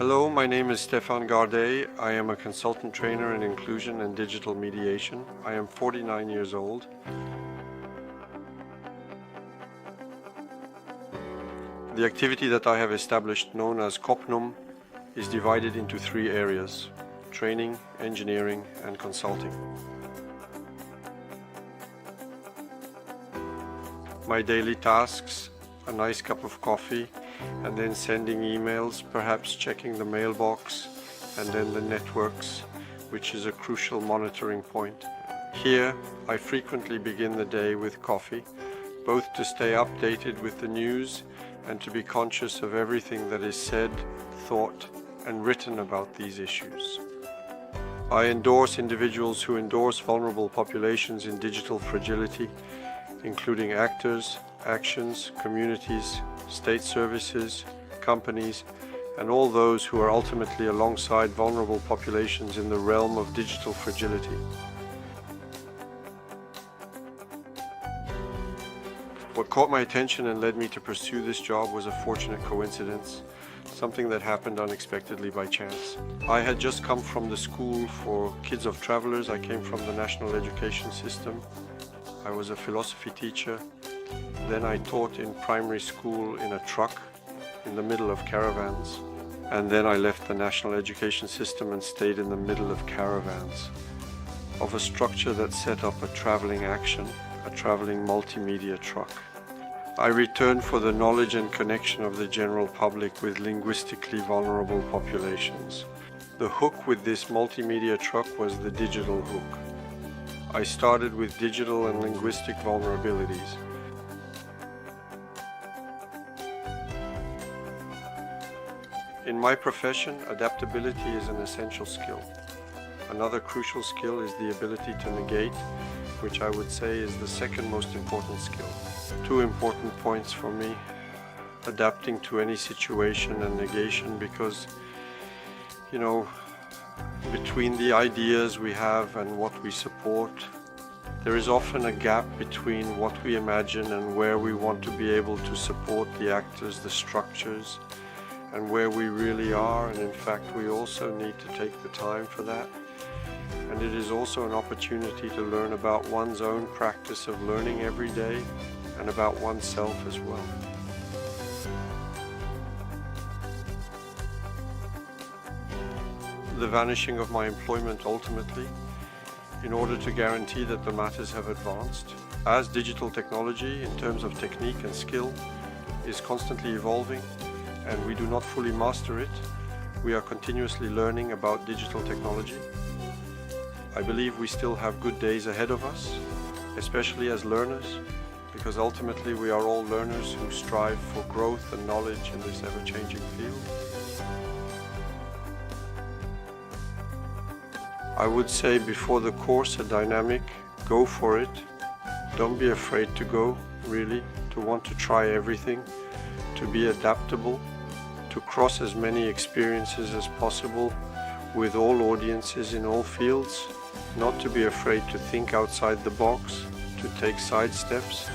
Hello, my name is Stefan Garde. I am a consultant trainer in inclusion and digital mediation. I am 49 years old. The activity that I have established, known as Kopnum, is divided into 3 areas: training, engineering, and consulting. My daily tasks: a nice cup of coffee, and then sending emails, perhaps checking the mailbox, and then the networks, which is a crucial monitoring point. Here, I frequently begin the day with coffee, both to stay updated with the news and to be conscious of everything that is said, thought, and written about these issues. I endorse individuals who endorse vulnerable populations in digital fragility, including actors, actions, communities, state services, companies, and all those who are ultimately alongside vulnerable populations in the realm of digital fragility. What caught my attention and led me to pursue this job was a fortunate coincidence, something that happened unexpectedly by chance. I had just come from the school for kids of travelers. I came from the national education system. I was a philosophy teacher. Then I taught in primary school in a truck in the middle of caravans. And then I left the national education system and stayed in the middle of caravans, of a structure that set up a traveling action, a traveling multimedia truck. I returned for the knowledge and connection of the general public with linguistically vulnerable populations. The hook with this multimedia truck was the digital hook. I started with digital and linguistic vulnerabilities. In my profession, adaptability is an essential skill. Another crucial skill is the ability to negate, which I would say is the second most important skill. 2 important points for me: adapting to any situation and negation, because, between the ideas we have and what we support, there is often a gap between what we imagine and where we want to be able to support the actors, the structures, and where we really are. And in fact, we also need to take the time for that. And it is also an opportunity to learn about one's own practice of learning every day and about oneself as well. The vanishing of my employment ultimately, in order to guarantee that the matters have advanced, as digital technology in terms of technique and skill is constantly evolving and we do not fully master it, we are continuously learning about digital technology. I believe we still have good days ahead of us, especially as learners, because ultimately we are all learners who strive for growth and knowledge in this ever-changing field. I would say before the course a dynamic, go for it. Don't be afraid to go, really, to want to try everything, to be adaptable, to cross as many experiences as possible with all audiences in all fields, not to be afraid to think outside the box, to take side steps,